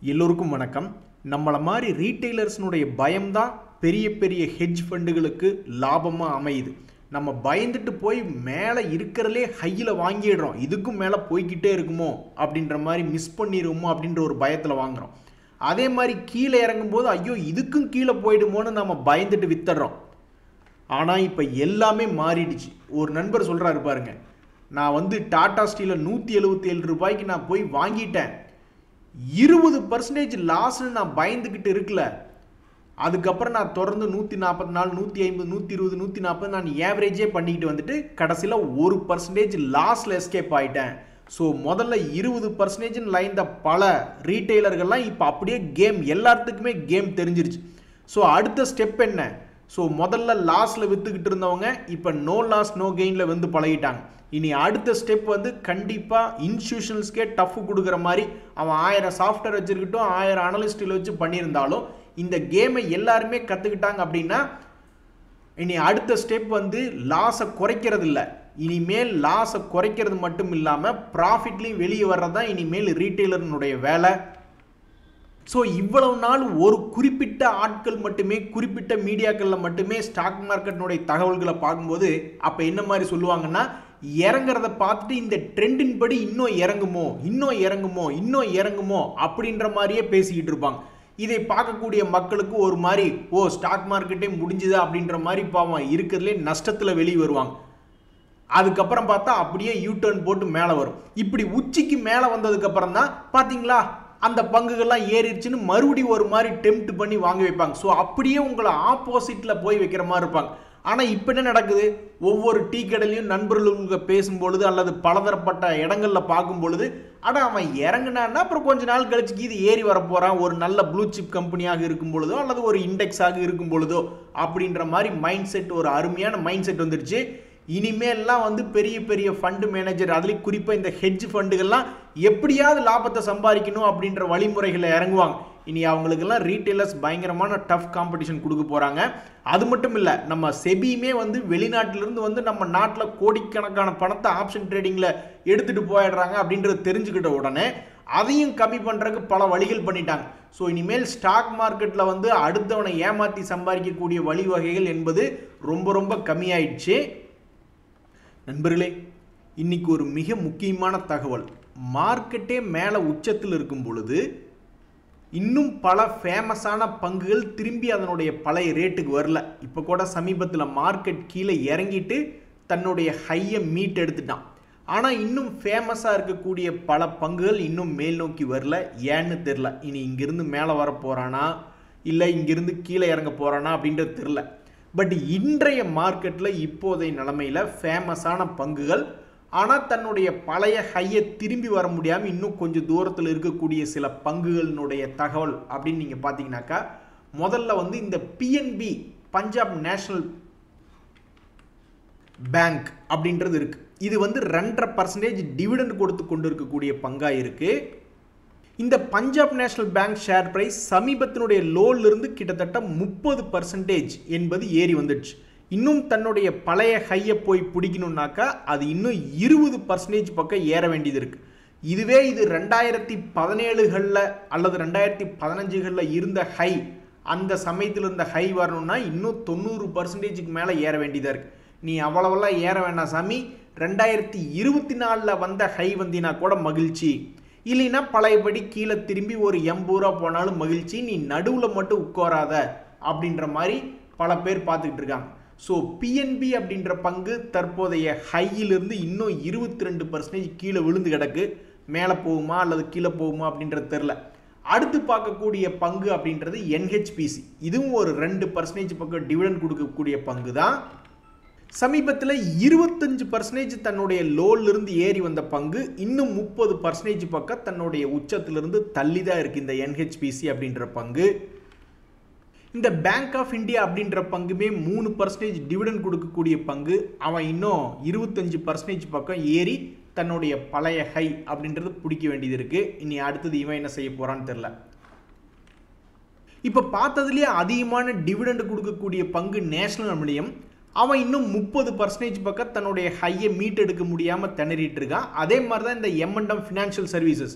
எல்லோருக்கும் வணக்கம். நம்மள மாதிரி ரீட்டைலர்ஸ்னுடைய பயம்தான் பெரிய பெரிய ஹெட்ஜ் ஃபண்டுகளுக்கு லாபமாக அமையுது. நம்ம பயந்துட்டு போய் மேலே இருக்கிறதுலே ஹையில் வாங்கிடுறோம், இதுக்கும் மேலே போய்கிட்டே இருக்குமோ அப்படின்ற மாதிரி மிஸ் பண்ணிடுவோமோ அப்படின்ற ஒரு பயத்தில் வாங்குகிறோம். அதே மாதிரி கீழே இறங்கும்போது ஐயோ இதுக்கும் கீழே போயிடுமோன்னு நம்ம பயந்துட்டு வித்துடுறோம். ஆனால் இப்போ எல்லாமே மாறிடுச்சு. ஒரு நண்பர் சொல்கிறாரு பாருங்க, நான் டாடா ஸ்டீலை 177 ரூபாய்க்கு நான் போய் வாங்கிட்டேன், 20% லாஸ்ன்னு நான் பயந்துக்கிட்டு இருக்கல. அதுக்கப்புறம் நான் தொடர்ந்து 144, 150, 120, 140 நான் ஏவரேஜே பண்ணிக்கிட்டு வந்துட்டு கடைசியில் 1% லாஸில் எஸ்கேப் ஆகிட்டேன். ஸோ முதல்ல 20% லைந்த பல ரீட்டைலர்கள்லாம் இப்போ அப்படியே கேம், எல்லாத்துக்குமே கேம் தெரிஞ்சிருச்சு. ஸோ அடுத்த ஸ்டெப் என்ன? ஸோ முதல்ல லாஸில் விற்றுக்கிட்டு இருந்தவங்க இப்போ நோ லாஸ் நோ கெயினில் பழகிட்டாங்க. இனி அடுத்த ஸ்டெப் கண்டிப்பாக இன்ஸ்டியூஷன்ஸ்க்கே டஃப் கொடுக்குற மாதிரி, அவன் 1000 சாஃப்ட்வேர் வச்சுருக்கட்டும், 1000 அனலிஸ்டில் வச்சு பண்ணியிருந்தாலும் இந்த கேமை எல்லாருமே கற்றுக்கிட்டாங்க அப்படின்னா இனி அடுத்த ஸ்டெப் லாஸை குறைக்கிறது இல்லை, இனிமேல் லாஸை குறைக்கிறது மட்டும் இல்லாமல் ப்ராஃபிட்லையும் வெளியே வர்றது தான் இனிமேல் ரீட்டைலர்னுடைய வேலை. ஸோ இவ்வளவு நாள் ஒரு குறிப்பிட்ட ஆட்கள் மட்டுமே, குறிப்பிட்ட மீடியாக்களில் மட்டுமே ஸ்டாக் மார்க்கெட்டினுடைய தகவல்களை பார்க்கும்போது அப்போ என்ன மாதிரி சொல்லுவாங்கன்னா, இறங்குறத பார்த்துட்டு இந்த ட்ரெண்டின் படி இன்னும் இறங்குமோ இன்னும் இறங்குமோ இன்னும் இறங்குமோ அப்படின்ற மாதிரியே பேசிக்கிட்டு இருப்பாங்க. இதை பார்க்கக்கூடிய மக்களுக்கு ஒரு மாதிரி ஸ்டாக் மார்க்கெட்டே முடிஞ்சுதா அப்படின்ற மாதிரி பாவம் இருக்கிறதுலே நஷ்டத்தில் வெளியே வருவாங்க. அதுக்கப்புறம் பார்த்தா அப்படியே யூடர்ன் போட்டு மேலே வரும். இப்படி உச்சிக்கு மேலே வந்ததுக்கப்புறம் தான் பார்த்தீங்களா அந்த பங்குகள்லாம் ஏறிடுச்சுன்னு மறுபடியும் ஒரு மாதிரி டெம்ப்ட் பண்ணி வாங்க வைப்பாங்க. ஸோ அப்படியே உங்களை ஆப்போசிட்டில் போய் வைக்கிற மாதிரி இருப்பாங்க. ஆனால் இப்போ என்ன நடக்குது? ஒவ்வொரு டீ கடையிலையும் நண்பர்களுக்கு பேசும்பொழுது அல்லது பலதரப்பட்ட இடங்களில் பார்க்கும் பொழுது, ஆனால் அவன் இறங்கினான்னா அப்புறம் கொஞ்ச நாள் கழிச்சுக்கு இது ஏறி வரப்போகிறான், ஒரு நல்ல ப்ளூ சிப் கம்பெனியாக இருக்கும் பொழுதோ அல்லது ஒரு இண்டெக்ஸாக இருக்கும் பொழுதோ அப்படின்ற மாதிரி மைண்ட் செட், ஒரு அருமையான மைண்ட் செட் வந்துருச்சு. இனிமேல்லாம் பெரிய பெரிய ஃபண்டு மேனேஜர், அதுலேயும் குறிப்பாக இந்த ஹெட்ஜ் ஃபண்டுகள்லாம் எப்படியாவது லாபத்தை சம்பாதிக்கணும் அப்படின்ற வழிமுறைகளை இறங்குவாங்க. இனி அவங்களுக்கெல்லாம் ரீட்டைலர்ஸ் பயங்கரமான டஃப் காம்படிஷன் கொடுக்க போகிறாங்க. அது மட்டும் இல்லை, நம்ம செபியுமே வெளிநாட்டிலிருந்து நம்ம நாட்டில் கோடிக்கணக்கான பணத்தை ஆப்ஷன் ட்ரேடிங்கில் எடுத்துகிட்டு போயிடுறாங்க அப்படின்றது தெரிஞ்சுக்கிட்ட உடனே அதையும் கம்மி பண்ணுறதுக்கு பல வழிகள் பண்ணிட்டாங்க. ஸோ இனிமேல் ஸ்டாக் மார்க்கெட்டில் அடுத்தவனை ஏமாற்றி சம்பாதிக்கக்கூடிய வழிவகைகள் என்பது ரொம்ப ரொம்ப கம்மியாயிடுச்சு. நண்பர்களே, இன்னைக்கு ஒரு மிக முக்கியமான தகவல். மார்க்கெட்டே மேலே உச்சத்தில் இருக்கும் பொழுது இன்னும் பல ஃபேமஸான பங்குகள் திரும்பி அதனுடைய பழைய ரேட்டுக்கு வரல. இப்போ கூட சமீபத்தில் மார்க்கெட் கீழே இறங்கிட்டு தன்னுடைய ஹையை மீட் எடுத்துட்டான். ஆனால் இன்னும் ஃபேமஸாக இருக்கக்கூடிய பல பங்குகள் இன்னும் மேல் நோக்கி வரல. ஏன்னு தெரில. இனி இங்கிருந்து மேலே வர போகிறானா இல்லை இங்கிருந்து கீழே இறங்க போகிறானா அப்படின்றது தெரில. பட் இன்றைய மார்க்கெட்டில் இப்போதைய நிலைமையில் ஃபேமஸான பங்குகள், ஆனால் தன்னுடைய பழைய ஹையை திரும்பி வர முடியாமல் இன்னும் கொஞ்சம் தூரத்தில் இருக்கக்கூடிய சில பங்குகளினுடைய தகவல் அப்படின்னு நீங்கள் பார்த்தீங்கன்னாக்கா, முதல்ல இந்த பிஎன்பி, பஞ்சாப் நேஷனல் பேங்க் அப்படின்றது இருக்குது. இது 2.5% டிவிடெண்ட் கொடுத்து கொண்டு இருக்கக்கூடிய பங்காக இருக்குது. இந்த Punjab National Bank share price சமீபத்தினுடைய லோலிருந்து கிட்டத்தட்ட 30% என்பது ஏறி வந்துடுச்சு. இன்னும் தன்னுடைய பழைய ஹையை போய் பிடிக்கணும்னாக்கா அது இன்னும் 20% பக்கம் ஏற வேண்டியது இருக்குது. இதுவே இது 2017களில் அல்லது 2015களில் இருந்த ஹை, அந்த சமயத்தில் இருந்த ஹை வரணும்னா இன்னும் 90%க்கு மேலே ஏற வேண்டியதாக இருக்குது. நீ அவ்வளவெல்லாம் ஏற வேண்டாம் சாமி, 2024ல் வந்த ஹை வந்தினா கூட மகிழ்ச்சி, இல்லைன்னா பழையபடி கீழே திரும்பி ஒரு 80 ரூபா போனாலும் மகிழ்ச்சி, நீ நடுவில் மட்டும் உட்காராத அப்படின்ற மாதிரி பல பேர் பார்த்துக்கிட்டு இருக்காங்க. ஸோ பிஎன்பி அப்படின்ற பங்கு தற்போதைய ஹையிலிருந்து இன்னும் 22% கீழே விழுந்து கிடக்கு. மேலே போகுமா அல்லது கீழே போகுமா அப்படின்றது தெரில. அடுத்து பார்க்கக்கூடிய பங்கு அப்படின்றது என்ஹெச்பிசி. இதுவும் ஒரு 2% பக்கம் டிவிடெண்ட் கொடுக்கக்கூடிய பங்கு தான். சமீபத்தில் 25% தன்னுடைய லோலிருந்து ஏறி வந்த பங்கு இன்னும் 30% பக்கம் தன்னுடைய உச்சத்திலிருந்து தள்ளி தான் இருக்குது இந்த என்ஹெச்பிசி அப்படின்ற பங்கு. இந்த பேங்க் ஆஃப் இந்தியா அப்படின்ற பங்குமே 3% டிவிடெண்ட் கொடுக்கக்கூடிய பங்கு. அவன் இன்னும் 25% பக்கம் ஏறி தன்னுடைய பழைய ஹை அப்படின்றது பிடிக்க வேண்டியது இருக்குது. இனி அடுத்தது இவன் என்ன செய்ய போகிறான்னு தெரில. இப்போ பார்த்ததுலேயே அதிகமான டிவிடெண்ட் கொடுக்கக்கூடிய பங்கு நேஷனல் அலுமினியம். அவன் இன்னும் 30% பக்கம் தன்னுடைய ஹையை மீட் எடுக்க முடியாமல் திணறிட்டு இருக்கான். அதே மாதிரி தான் இந்த M&M ஃபினான்ஷியல் சர்வீசஸ்,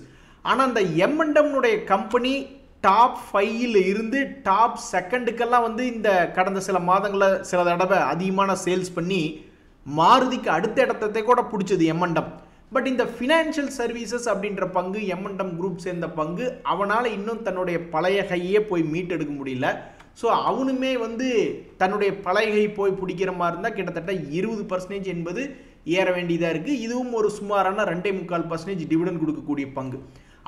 ஆனால் அந்த எம்என்டம்னுடைய கம்பெனி டாப் 5ல் இருந்து டாப் 2க்கெல்லாம் வந்து இந்த கடந்த சில மாதங்களில் சில தடவை அதிகமான சேல்ஸ் பண்ணி மாருதிக்கு அடுத்த இடத்தை கூட பிடிச்சது எம்என்டம். பட் இந்த ஃபினான்ஷியல் சர்வீசஸ் அப்படின்ற பங்கு எம்என்டம் குரூப் சேர்ந்த பங்கு அவனால் இன்னும் தன்னுடைய பழைய கையே போய் மீட்டெடுக்க முடியல. ஸோ அவனுமே வந்து தன்னுடைய பழைய கை போய் பிடிக்கிற மாதிரி இருந்தால் கிட்டத்தட்ட 20% என்பது ஏற வேண்டியதாக இருக்குது. இதுவும் ஒரு சுமாரான 2.25% டிவிடெண்ட் கொடுக்கக்கூடிய பங்கு.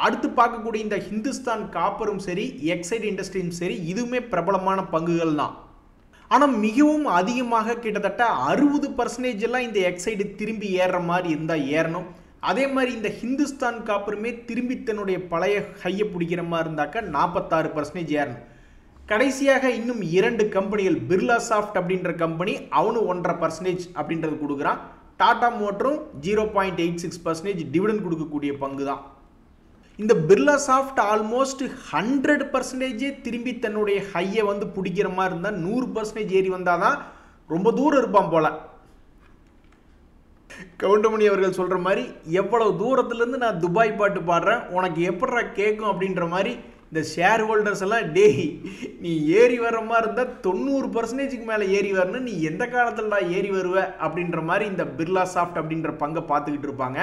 அடுத்து பார்க்கக்கூடிய இந்த ஹிந்துஸ்தான் காப்பரும் சரி, எக்ஸைட் இண்டஸ்ட்ரியும் சரி, இதுவுமே பிரபலமான பங்குகள் தான். ஆனால் மிகவும் அதிகமாக கிட்டத்தட்ட 60% எல்லாம் இந்த எக்ஸைடு திரும்பி ஏறுற மாதிரி இருந்தால் ஏறணும். அதே மாதிரி இந்த ஹிந்துஸ்தான் காப்பருமே திரும்பி தன்னுடைய பழைய கையை பிடிக்கிற மாதிரி இருந்தாக்கா 46% ஏறணும். கடைசியாக இன்னும் 2 கம்பெனிகள், பிர்லா சாஃப்ட் அப்படின்ற கம்பெனி அவனும் 1.5% அப்படின்றது கொடுக்குறான். டாடா மோட்டரும் 0.86% டிவிடெண்ட் கொடுக்கக்கூடிய பங்கு தான். இந்த பிர்லா சாஃப்ட் ஆல்மோஸ்ட் 100% திரும்பி தன்னுடைய ஹையை வந்து பிடிக்கிற மாதிரி இருந்தால் 100% ஏறி வந்தால் தான் ரொம்ப தூரம் இருப்பான் போல. கவுண்டமணி அவர்கள் சொல்கிற மாதிரி எவ்வளவு தூரத்துலேருந்து நான் துபாய் பாட்டு பாடுறேன் உனக்கு எப்படா கேட்கும் அப்படின்ற மாதிரி இந்த ஷேர் ஹோல்டர்ஸ் எல்லாம் டேய் நீ ஏறி வர்ற மாதிரி இருந்தால் 90%க்கு மேலே ஏறி வரணும், நீ எந்த காலத்தில் ஏறி வருவ அப்படின்ற மாதிரி இந்த பிர்லா சாஃப்ட் அப்படின்ற பங்கை பார்த்துக்கிட்டு இருப்பாங்க.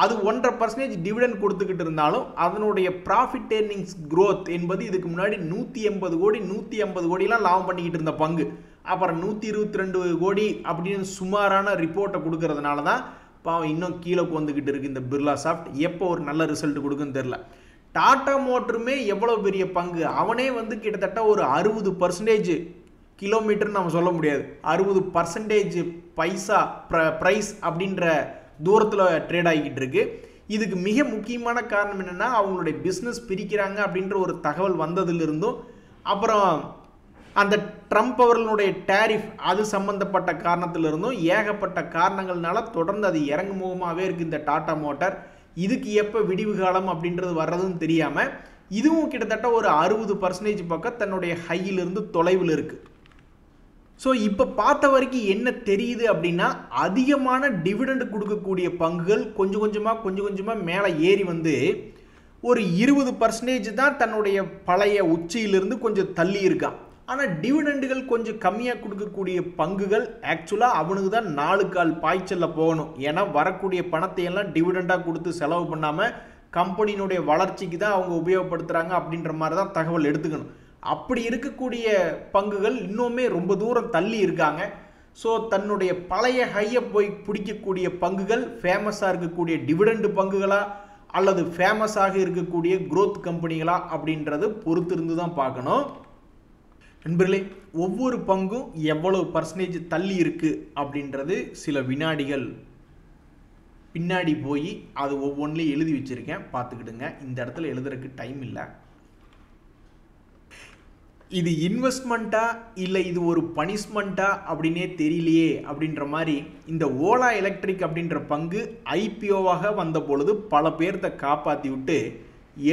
அது 1.5% டிவிடெண்ட் கொடுத்துக்கிட்டு இருந்தாலும் அதனுடைய ப்ராஃபிட் ஏர்னிங்ஸ் க்ரோத் என்பது இதுக்கு முன்னாடி 180 கோடி 150 கோடிலாம் லாபம் பண்ணிக்கிட்டு இருந்த பங்கு அப்புறம் 122 கோடி அப்படின்னு சுமாரான ரிப்போர்ட்டை கொடுக்கறதுனால தான் பாவம் இன்னும் கீழே வந்துக்கிட்டு இருக்குது இந்த பிர்லா சாஃப்ட். எப்போ ஒரு நல்ல ரிசல்ட் கொடுக்குன்னு தெரில. டாடா மோட்டருமே எவ்வளோ பெரிய பங்கு, அவனே வந்து கிட்டத்தட்ட ஒரு 60% கிலோமீட்டர்னு நம்ம சொல்ல முடியாது, 60% பைசா ப்ரைஸ் அப்படின்ற தூரத்தில் ட்ரேட் ஆகிக்கிட்டு இருக்கு. இதுக்கு மிக முக்கியமான காரணம் என்னென்னா அவங்களுடைய பிஸ்னஸ் பிரிக்கிறாங்க அப்படின்ற ஒரு தகவல் வந்ததிலிருந்தும் அப்புறம் அந்த ட்ரம்ப் அவர்களுடைய டேரிஃப் அது சம்பந்தப்பட்ட காரணத்திலிருந்தும் ஏகப்பட்ட காரணங்கள்னால தொடர்ந்து அது இறங்கு முகமாகவே இருக்குது இந்த டாடா மோட்டார். இதுக்கு எப்போ விடிவு காலம் அப்படின்றது வர்றதுன்னு தெரியாமல் இதுவும் கிட்டத்தட்ட ஒரு 60% பக்கம் தன்னுடைய ஹையிலிருந்து தொலைவில் இருக்குது. ஸோ இப்போ பார்த்த வரைக்கும் என்ன தெரியுது அப்படின்னா அதிகமான டிவிடெண்ட் கொடுக்கக்கூடிய பங்குகள் கொஞ்சம் கொஞ்சமாக மேலே ஏறி வந்து ஒரு 20% தான் தன்னுடைய பழைய உச்சியிலிருந்து கொஞ்சம் தள்ளி இருக்கான். ஆனால் டிவிடெண்டுகள் கொஞ்சம் கம்மியாக கொடுக்கக்கூடிய பங்குகள் ஆக்சுவலாக அவனுக்கு தான் 4 கால் பாய்ச்சலில் போகணும். ஏன்னா வரக்கூடிய பணத்தை எல்லாம் டிவிடெண்டாக கொடுத்து செலவு பண்ணாமல் கம்பெனியினுடைய வளர்ச்சிக்கு தான் அவங்க உபயோகப்படுத்துகிறாங்க அப்படின்ற மாதிரி தான் தகவல் எடுத்துக்கணும். அப்படி இருக்கக்கூடிய பங்குகள் இன்னுமே ரொம்ப தூரம் தள்ளி இருக்காங்க. ஸோ தன்னுடைய பழைய ஹையை போய் பிடிக்கக்கூடிய பங்குகள் ஃபேமஸாக இருக்கக்கூடிய டிவிடெண்டு பங்குகளா அல்லது ஃபேமஸாக இருக்கக்கூடிய குரோத் கம்பெனிகளா அப்படின்றது பொறுத்திருந்து தான் பார்க்கணும். நண்பர்களே, ஒவ்வொரு பங்கும் எவ்வளவு % தள்ளி இருக்குது அப்படின்றது சில வினாடிகள் பின்னாடி போய் அது ஒவ்வொன்றிலையும் எழுதி வச்சுருக்கேன், பார்த்துக்கிடுங்க. இந்த இடத்துல எழுதுறதுக்கு டைம் இல்லை. இது இன்வெஸ்ட்மெண்ட்டா இல்லை இது ஒரு பனிஷ்மெண்ட்டா அப்படின்னே தெரியலையே அப்படின்ற மாதிரி இந்த ஓலா எலக்ட்ரிக் அப்படின்ற பங்கு ஐபிஓவாக வந்த பொழுது பல பேர்த்த காப்பாற்றி விட்டு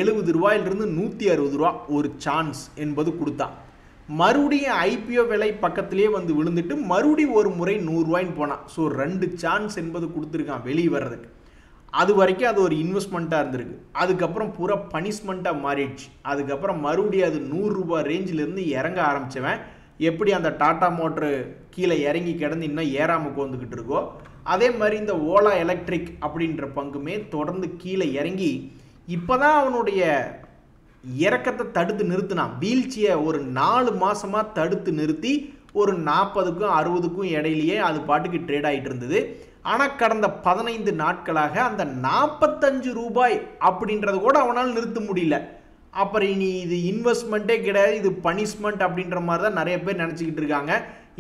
70 ரூபாயிலிருந்து 160 ரூபா ஒரு சான்ஸ் என்பது கொடுத்தான். மறுபடியும் ஐபிஓ விலை பக்கத்திலே வந்து விழுந்துட்டு மறுபடியும் ஒரு முறை 100 ரூபாய்ன்னு போனான். ஸோ 2 சான்ஸ் என்பது கொடுத்துருக்கான் வெளியே வர்றதுக்கு. அது வரைக்கும் அது ஒரு இன்வெஸ்ட்மெண்ட்டாக இருந்திருக்கு. அதுக்கப்புறம் பூரா பனிஷ்மெண்ட்டாக மாறிடுச்சு. அதுக்கப்புறம் மறுபடியும் அது 100 ரூபாய் ரேஞ்சிலேருந்து இறங்க ஆரம்பித்தவன் எப்படி அந்த டாடா மோட்ரு கீழே இறங்கி கிடந்து இன்னும் ஏறாமல் கோந்துக்கிட்டு இருக்கோ அதே மாதிரி இந்த ஓலா எலக்ட்ரிக் அப்படின்ற பங்குமே தொடர்ந்து கீழே இறங்கி இப்போ தான் அவனுடைய இறக்கத்தை தடுத்து நிறுத்தினான். வீழ்ச்சியை ஒரு 4 மாதமாக தடுத்து நிறுத்தி ஒரு 40க்கும் 60க்கும் இடையிலேயே அது பாட்டுக்கு ட்ரேட் ஆகிட்டு இருந்தது. ஆனால் கடந்த 15 நாட்களாக அந்த 45 ரூபாய் அப்படின்றத கூட அவனால் நிறுத்த முடியல. அப்புறம் இனி இது இன்வெஸ்ட்மெண்ட்டே கிடையாது, இது பனிஷ்மெண்ட் அப்படின்ற மாதிரி தான் நிறைய பேர் நினச்சிக்கிட்டு இருக்காங்க.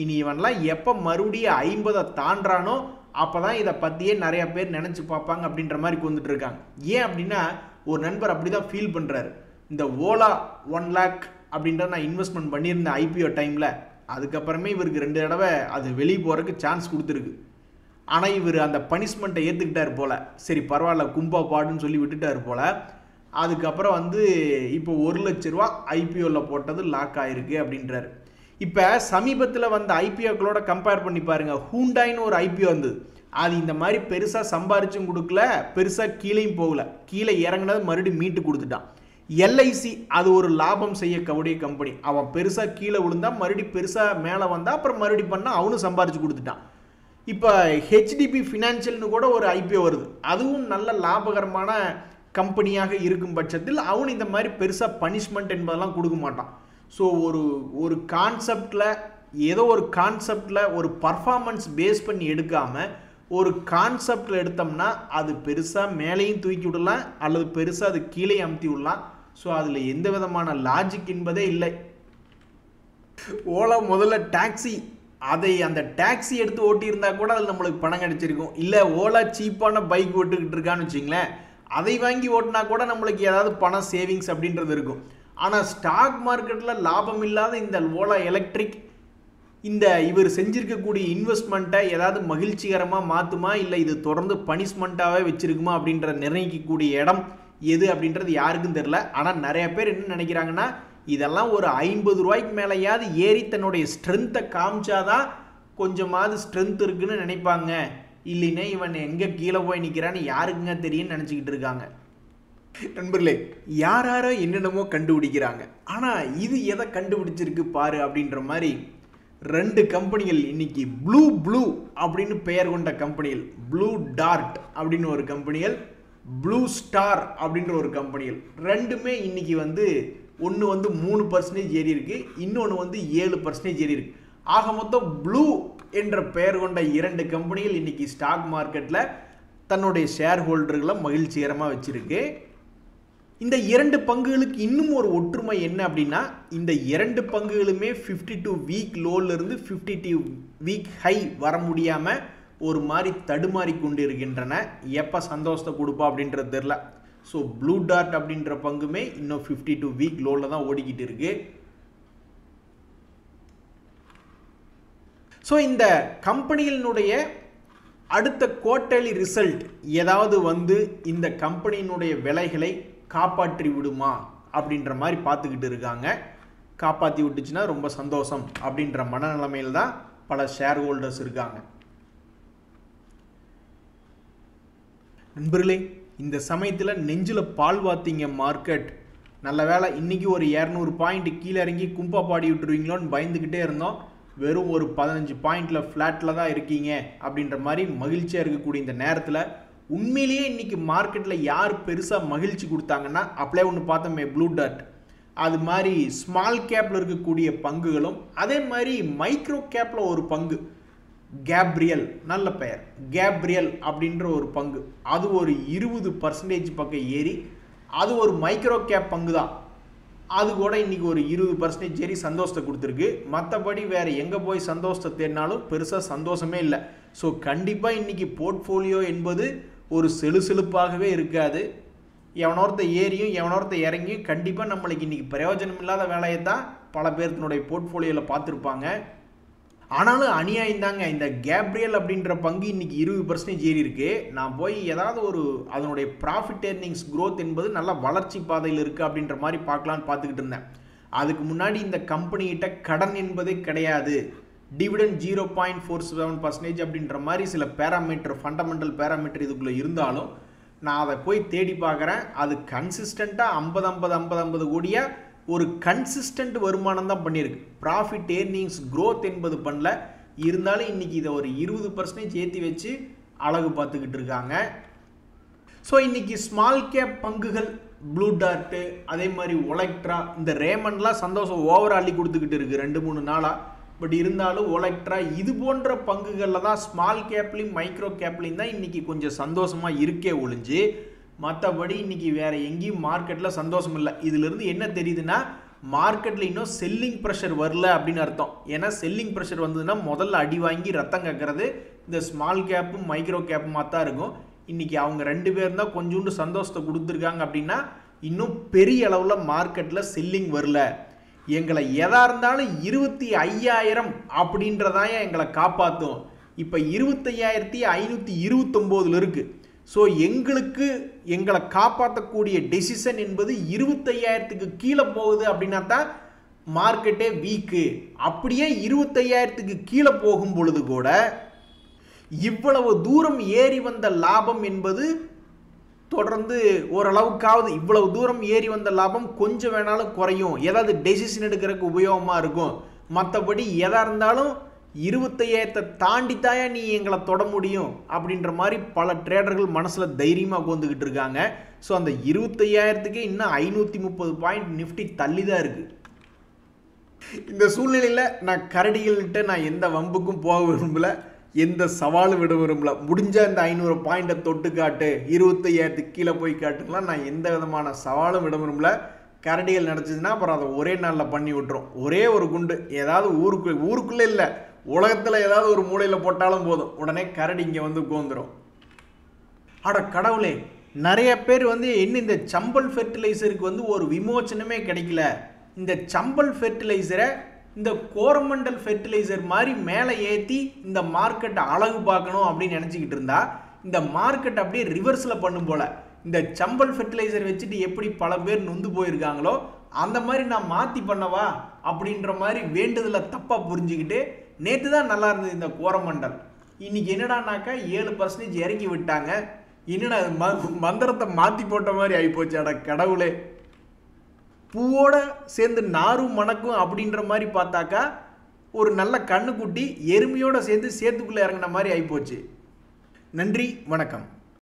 இனி இவன்லாம் எப்போ மறுபடியும் 50 தாண்டானோ அப்போ தான் இதை பற்றியே நிறைய பேர் நினச்சி பார்ப்பாங்க அப்படின்ற மாதிரி வந்துட்டு இருக்காங்க. ஏன் அப்படின்னா ஒரு நண்பர் அப்படி தான் ஃபீல் பண்ணுறாரு. இந்த ஓலா 1 லேக் அப்படின்ற நான் இன்வெஸ்ட்மெண்ட் பண்ணியிருந்தேன் ஐபிஓ டைமில். அதுக்கப்புறமே இவருக்கு 2 தடவை அது வெளியே போகிறதுக்கு சான்ஸ் கொடுத்துருக்கு. ஆனால் இவர் அந்த பனிஷ்மெண்ட்டை ஏற்றுக்கிட்டார் போல். சரி பரவாயில்ல கும்பா பாடுன்னு சொல்லி விட்டுட்டார் போல். அதுக்கப்புறம் வந்து இப்போ 1 லட்ச ரூபா ஐபிஓவில் போட்டது லாக் ஆகிருக்கு அப்படின்றார். இப்போ சமீபத்தில் வந்த ஐபிஓக்களோட கம்பேர் பண்ணி பாருங்கள். ஹூண்டாயின்னு ஒரு ஐபிஓ வந்தது. அது இந்த மாதிரி பெருசாக சம்பாரிச்சும் கொடுக்கல, பெருசாக கீழேயும் போகல, கீழே இறங்கினது மறுபடியும் மீட்டு கொடுத்துட்டான். எல்ஐசி அது ஒரு லாபம் செய்யக்கூடிய கம்பெனி, அவன் பெருசாக கீழே விழுந்தா மறுபடியும் பெருசாக மேலே வந்தா அப்புறம் மறுபடியும் பண்ணால் அவனும் சம்பாரிச்சு கொடுத்துட்டான். இப்போ ஹெச்டிபி ஃபினான்ஷியல்னு கூட ஒரு ஐபிஓ வருது, அதுவும் நல்ல லாபகரமான கம்பெனியாக இருக்கும் பட்சத்தில் அவனு இந்த மாதிரி பெருசாக பனிஷ்மெண்ட் என்பதெல்லாம் கொடுக்க மாட்டான். ஸோ ஒரு கான்செப்டில் ஏதோ ஒரு கான்செப்டில் ஒரு பர்ஃபார்மன்ஸ் பேஸ் பண்ணி எடுக்காமல் ஒரு கான்செப்டில் எடுத்தோம்னா அது பெருசாக மேலேயும் தூக்கி விடலாம் அல்லது பெருசாக அது கீழே அமுத்தி விடலாம். ஸோ அதில் எந்த விதமான லாஜிக் என்பதே இல்லை. ஓலா முதல்ல டாக்ஸி, அதை அந்த டாக்ஸி எடுத்து ஓட்டியிருந்தா கூட அதில் நம்மளுக்கு பணம் கிடைச்சிருக்கும். இல்லை ஓலா சீப்பான பைக் ஓட்டுக்கிட்டு இருக்கான்னு வச்சிங்களேன், அதை வாங்கி ஓட்டினா கூட நம்மளுக்கு ஏதாவது பணம் சேவிங்ஸ் அப்படின்றது இருக்கும். ஆனால் ஸ்டாக் மார்க்கெட்டில் லாபம் இல்லாத இந்த ஓலா எலக்ட்ரிக் இந்த இவர் செஞ்சிருக்கக்கூடிய இன்வெஸ்ட்மெண்ட்டை ஏதாவது மகிழ்ச்சிகரமாக மாற்றுமா, இல்லை இது தொடர்ந்து பனிஷ்மெண்ட்டாகவே வச்சுருக்குமா அப்படின்ற நிர்ணயிக்கக்கூடிய இடம் எது அப்படின்றது யாருக்கும் தெரில. ஆனால் நிறைய பேர் என்ன நினைக்கிறாங்கன்னா, இதெல்லாம் ஒரு 50 ரூபாய்க்கு மேலேயாவது ஏறி தன்னுடைய ஸ்ட்ரென்த்தை காமிச்சாதான் கொஞ்சமாவது ஸ்ட்ரென்த் இருக்குன்னு நினைப்பாங்க. இல்லைன்னா இவன் எங்கே கீழே போய் நிற்கிறான்னு யாருக்குங்க தெரியும்னு நினச்சிக்கிட்டு இருக்காங்க. நண்பர்களே, யாரோ என்னென்னமோ கண்டுபிடிக்கிறாங்க, ஆனால் இது எதை கண்டுபிடிச்சிருக்கு பாரு அப்படின்ற மாதிரி 2 கம்பெனிகள் இன்னைக்கு ப்ளூ அப்படின்னு பெயர் கொண்ட கம்பெனிகள், ப்ளூ டார்ட் அப்படின்னு ஒரு கம்பெனிகள், ப்ளூ ஸ்டார் அப்படின்ற ஒரு கம்பெனிகள், ரெண்டுமே இன்னைக்கு ஒன்று 3% ஏறி இருக்கு, இன்னொன்று 7% ஏறி இருக்கு. ஆக மொத்தம் ப்ளூ என்ற பெயர் கொண்ட 2 கம்பெனிகள் இன்னைக்கு ஸ்டாக் மார்க்கெட்டில் தன்னுடைய ஷேர் ஹோல்டர்களை மகிழ்ச்சிகரமாக வச்சிருக்கு. இந்த 2 பங்குகளுக்கு இன்னும் ஒரு ஒற்றுமை என்ன அப்படின்னா, இந்த 2 பங்குகளுமே 52 வீக் லோலிருந்து 52 வீக் ஹை வர முடியாமல் ஒரு மாதிரி தடுமாறி கொண்டு இருக்கின்றன. எப்போ சந்தோஷத்தை கொடுப்பா அப்படின்றது தெரில. ஸோ ப்ளூ டார்ட் அப்படின்ற பங்குமே இன்னும் 52 வீக் லோவில் தான் ஓடிக்கிட்டு இருக்கு. ஸோ இந்த கம்பெனிகளினுடைய அடுத்த குவார்ட்டர்லி ரிசல்ட் ஏதாவது இந்த கம்பெனியினுடைய விலைகளை காப்பாற்றி விடுமா அப்படின்ற மாதிரி பார்த்துக்கிட்டு இருக்காங்க. காப்பாற்றி விட்டுச்சுன்னா ரொம்ப சந்தோஷம் அப்படின்ற மனநிலைமையில் தான் பல ஷேர் ஹோல்டர்ஸ் இருக்காங்க. நண்பர்களே, இந்த சமயத்தில் நெஞ்சில் பால் வாத்திங்க மார்க்கெட். நல்ல வேலை இன்னைக்கு ஒரு 200 பாயிண்ட் கீழே இறங்கி கும்பா பாடி விட்டுருவீங்களோன்னு பயந்துக்கிட்டே இருந்தோம். வெறும் ஒரு 15 பாயிண்டில் ஃப்ளாட்டில் தான் இருக்கீங்க அப்படின்ற மாதிரி மகிழ்ச்சியாக இருக்கக்கூடிய இந்த நேரத்தில் உண்மையிலேயே இன்னைக்கு மார்க்கெட்டில் யார் பெருசாக மகிழ்ச்சி கொடுத்தாங்கன்னா, அப்படியே ஒன்று பார்த்தோமே ப்ளூ டாட், அது மாதிரி ஸ்மால் கேப்பில் இருக்கக்கூடிய பங்குகளும், அதே மாதிரி மைக்ரோ கேப்பில் ஒரு பங்கு கேப்ரியல், நல்ல பெயர் கேப்ரியல் அப்படின்ற ஒரு பங்கு, அது ஒரு 20% பக்கம் ஏறி, அது ஒரு மைக்ரோ கேப் பங்கு தான், அது கூட இன்னைக்கு ஒரு 20% ஏறி சந்தோஷத்தை கொடுத்துருக்கு. மற்றபடி வேறு எங்கே போய் சந்தோஷத்தை தேடினாலும் பெருசாக சந்தோஷமே இல்லை. ஸோ கண்டிப்பாக இன்னைக்கு போர்ட்ஃபோலியோ என்பது ஒரு செலுசெலுப்பாகவே இருக்காது. எவனோர்த்த ஏறியும் எவனோர்த்த இறங்கியும் கண்டிப்பாக நம்மளுக்கு இன்றைக்கி பிரயோஜனம் இல்லாத வேலையை தான் பல பேர்த்தினுடைய போர்ட்ஃபோலியோவில் பார்த்துருப்பாங்க. ஆனாலும் அநியாயம் தாங்க. இந்த கேப்ரியல் அப்படின்ற பங்கு இன்றைக்கி 20% ஏறி இருக்கு. நான் போய் ஏதாவது அதனுடைய ப்ராஃபிட் ஏர்னிங்ஸ் க்ரோத் என்பது நல்ல வளர்ச்சி பாதையில் இருக்குது அப்படின்ற மாதிரி பார்க்கலான்னு பார்த்துக்கிட்டு இருந்தேன். அதுக்கு முன்னாடி இந்த கம்பெனிகிட்ட கடன் என்பதே கிடையாது, டிவிடெண்ட் 0.47% அப்படின்ற மாதிரி சில பேராமீட்டர், ஃபண்டமெண்டல் பேராமீட்டர் இதுக்குள்ளே இருந்தாலும் நான் அதை போய் தேடி பார்க்குறேன். அது கன்சிஸ்டண்ட்டாக 50 கோடியாக ஒரு கன்சிஸ்டன்ட் வருமானம் தான் பண்ணியிருக்கு. ப்ராஃபிட் ஏர்னிங்ஸ் க்ரோத் என்பது பண்ணல. இருந்தாலும் இன்றைக்கி இதை ஒரு 20% ஏற்றி வச்சு அழகு பார்த்துக்கிட்டு இருக்காங்க. ஸோ இன்றைக்கி ஸ்மால் கேப் பங்குகள் ப்ளூ டார்ட்டு, அதே மாதிரி ஒலெக்ட்ரா, இந்த ரேமண்ட்லாம் சந்தோஷம் ஓவர் அள்ளி கொடுத்துக்கிட்டு இருக்குது 2-3 நாளாக. பட் இருந்தாலும் ஒலெக்ட்ரா இது போன்ற பங்குகளில் தான், ஸ்மால் கேப்லையும் மைக்ரோ கேப்லையும் தான் இன்றைக்கி கொஞ்சம் சந்தோஷமாக இருக்கே ஒழிஞ்சு, மற்றபடி இன்றைக்கி வேறு எங்கேயும் மார்க்கெட்டில் சந்தோஷம் இல்லை. இதிலிருந்து என்ன தெரியுதுன்னா, மார்க்கெட்டில் இன்னும் செல்லிங் ப்ரெஷர் வரல அப்படின்னு அர்த்தம். ஏன்னா செல்லிங் ப்ரெஷர் வந்ததுன்னா முதல்ல அடி வாங்கி ரத்தம் கக்கிறது இந்த ஸ்மால் கேப்பும் மைக்ரோ கேப்புமாக தான் இருக்கும். இன்றைக்கி அவங்க 2 பேரும் தான் கொஞ்சோண்டு சந்தோஷத்தை கொடுத்துருக்காங்க. அப்படின்னா இன்னும் பெரிய அளவில் மார்க்கெட்டில் செல்லிங் வரல. எங்களை எதாக இருந்தாலும் 25,000 அப்படின்றதான் எங்களை காப்பாற்றும். இப்போ 25,529 இருக்குது. ஸோ எங்களை காப்பாற்றக்கூடிய டெசிஷன் என்பது 25,000க்கு கீழே போகுது அப்படின்னா தான் மார்க்கெட்டே வீக்கு. அப்படியே 25,000க்கு கீழே போகும் பொழுது கூட இவ்வளவு தூரம் ஏறி வந்த லாபம் என்பது தொடர்ந்து ஓரளவுக்காவது இவ்வளவு தூரம் ஏறி வந்த லாபம் கொஞ்சம் வேணாலும் குறையும், ஏதாவது டெசிஷன் எடுக்கிறதுக்கு உபயோகமாக இருக்கும். மற்றபடி எதாக இருந்தாலும் 25,000 தாண்டித்தாயா நீ எங்களை தொட முடியும் அப்படின்ற மாதிரி பல ட்ரேடர்கள் மனசில் தைரியமாக உட்காந்துக்கிட்டு இருக்காங்க. ஸோ அந்த 25,000க்கே இன்னும் 530 பாயிண்ட் நிஃப்டி தள்ளி தான் இருக்குது. இந்த சூழ்நிலையில் நான் கரடிகள்கிட்ட நான் எந்த வம்புக்கும் போக விரும்பல, எந்த சவாலும் விட விரும்பல. முடிஞ்ச இந்த 500 பாயிண்ட்டை தொட்டு காட்டு, 25,000க்கு கீழே போய் காட்டுக்கலாம், நான் எந்த விதமான சவாலும் விட விரும்பல. கரடிகள் நினச்சிதுன்னா அப்புறம் அதை ஒரே நாளில் பண்ணி விட்டுரும். ஒரே ஒரு குண்டு ஏதாவது ஊருக்குள்ளே இல்லை, உலகத்தில் ஏதாவது ஒரு மூலையில் போட்டாலும் போதும், உடனே கரடி இங்கே வந்து உட்காந்துரும். அட கடவுளே, நிறைய பேர் என்ன இந்த சம்பல் ஃபெர்டிலைசருக்கு ஒரு விமோச்சனமே கிடைக்கல. இந்த சம்பல் ஃபெர்டிலைசரை இந்த கோரமண்டல் ஃபெர்டிலைசர் மாதிரி மேலே ஏற்றி இந்த மார்க்கெட்டை அழகு பார்க்கணும் அப்படின்னு நினச்சிக்கிட்டு இருந்தா இந்த மார்க்கெட் அப்படியே ரிவர்ஸில் பண்ணும் போல். இந்த சம்பல் ஃபெர்டிலைசர் வச்சுட்டு எப்படி பல பேர் நொந்து போயிருக்காங்களோ அந்த மாதிரி நான் மாற்றி பண்ணவா அப்படின்ற மாதிரி வேண்டுதலை தப்பாக புரிஞ்சுக்கிட்டு நேற்று தான் நல்லா இருந்தது இந்த கோரமண்டல். இன்னைக்கு என்னடானாக்கா 7% இறக்கி விட்டாங்க. என்னடா மந்திரத்தை மாற்றி போட்ட மாதிரி ஆகிப்போச்சு. அட கடவுளே, பூவோட சேர்ந்து நாரும் மணக்கும் அப்படின்ற மாதிரி பார்த்தாக்கா ஒரு நல்ல கண்ணுக்குட்டி எருமையோடு சேர்ந்து சேத்துக்குள்ளே இறங்கின மாதிரி ஆகிப்போச்சு. நன்றி, வணக்கம்.